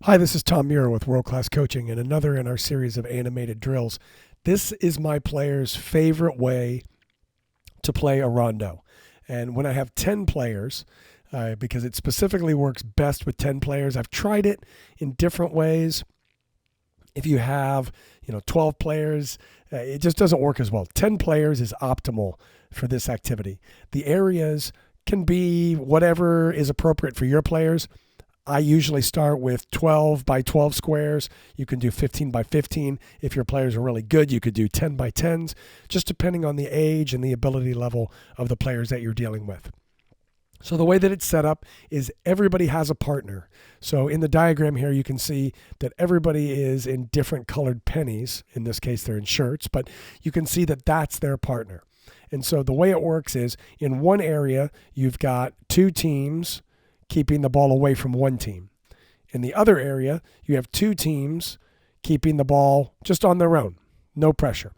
Hi, this is Tom Muir with World Class Coaching and another in our series of animated drills. This is my players' favorite way to play a rondo. And when I have 10 players, because it specifically works best with 10 players, I've tried it in different ways. If you have, 12 players, it just doesn't work as well. 10 players is optimal for this activity. The areas can be whatever is appropriate for your players. I usually start with 12 by 12 squares. You can do 15 by 15. If your players are really good, you could do 10 by 10s, just depending on the age and the ability level of the players that you're dealing with. So the way that it's set up is everybody has a partner. So in the diagram here, you can see that everybody is in different colored pennies. In this case, they're in shirts, but you can see that that's their partner. And so the way it works is in one area, you've got two teams keeping the ball away from one team. In the other area, you have two teams keeping the ball just on their own, no pressure.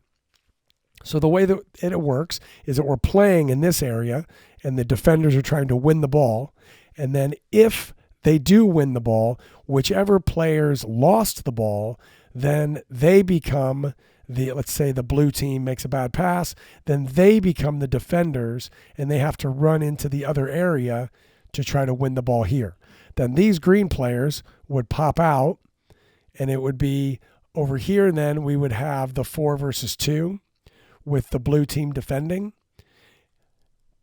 So the way that it works is that we're playing in this area and the defenders are trying to win the ball. And then if they do win the ball, whichever players lost the ball, then they become let's say the blue team makes a bad pass, then they become the defenders and they have to run into the other area to try to win the ball here. Then these green players would pop out and it would be over here, and then we would have the 4 versus 2 with the blue team defending,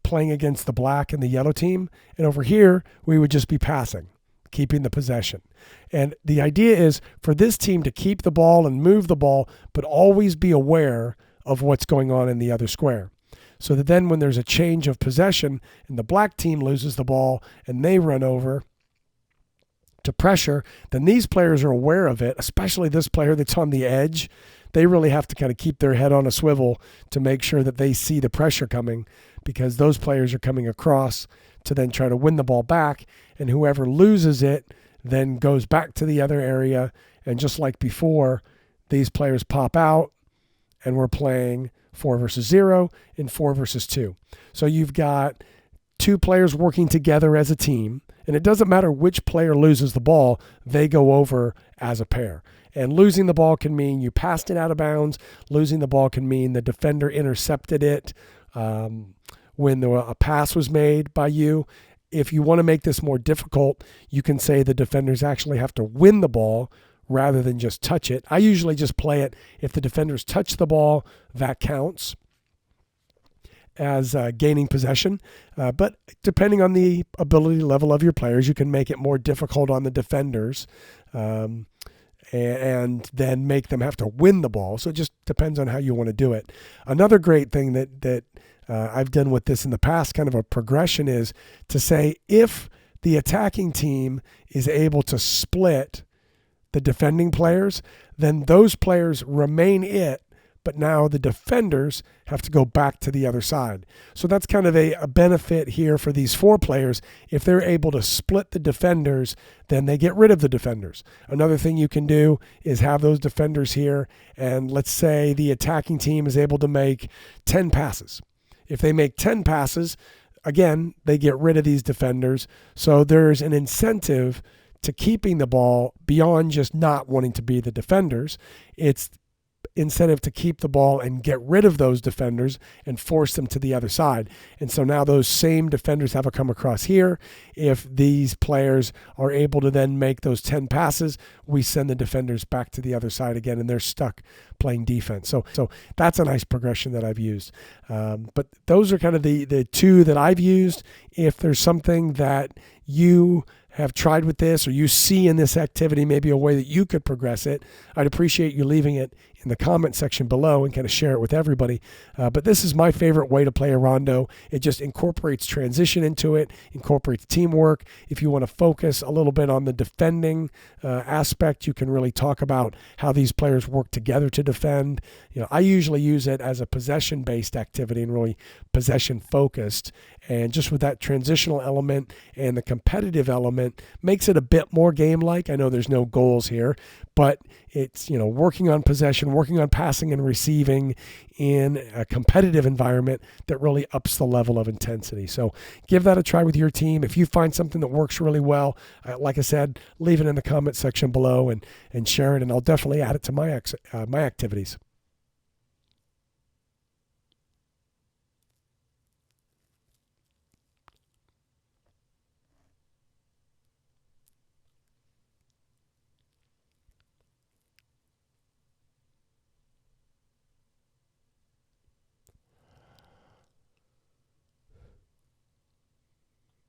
playing against the black and the yellow team. And over here, we would just be passing, keeping the possession. And the idea is for this team to keep the ball and move the ball, but always be aware of what's going on in the other square. So that then when there's a change of possession and the black team loses the ball and they run over to pressure, then these players are aware of it, especially this player that's on the edge. They really have to kind of keep their head on a swivel to make sure that they see the pressure coming, because those players are coming across to then try to win the ball back, and whoever loses it then goes back to the other area. And just like before, these players pop out and we're playing 4 versus 0 and 4 versus 2. So you've got two players working together as a team, and it doesn't matter which player loses the ball, they go over as a pair. And losing the ball can mean you passed it out of bounds. Losing the ball can mean the defender intercepted it when a pass was made by you. If you want to make this more difficult, you can say the defenders actually have to win the ball rather than just touch it. I usually just play it. If the defenders touch the ball, that counts as gaining possession. But depending on the ability level of your players, you can make it more difficult on the defenders and then make them have to win the ball. So it just depends on how you want to do it. Another great thing that I've done with this in the past, kind of a progression, is to say if the attacking team is able to split the defending players, then those players remain it, but now the defenders have to go back to the other side. So that's kind of a benefit here for these 4 players. If they're able to split the defenders, then they get rid of the defenders. Another thing you can do is have those defenders here, and let's say the attacking team is able to make 10 passes. If they make 10 passes, again, they get rid of these defenders. So there's an incentive to keeping the ball beyond just not wanting to be the defenders. It's incentive to keep the ball and get rid of those defenders and force them to the other side. And so now those same defenders have to come across here. If these players are able to then make those 10 passes, we send the defenders back to the other side again, and they're stuck playing defense. So that's a nice progression that I've used. But those are kind of the 2 that I've used. If there's something that you have tried with this or you see in this activity maybe a way that you could progress it, I'd appreciate you leaving it in the comment section below and kind of share it with everybody. But this is my favorite way to play a rondo. It just incorporates transition into it, incorporates teamwork. If you want to focus a little bit on the defending aspect, you can really talk about how these players work together to defend. I usually use it as a possession-based activity and really possession-focused. And just with that transitional element and the competitive element, environment makes it a bit more game-like. I know there's no goals here, but it's, working on possession, working on passing and receiving in a competitive environment that really ups the level of intensity. So give that a try with your team. If you find something that works really well, like I said, leave it in the comment section below and share it, and I'll definitely add it to my activities.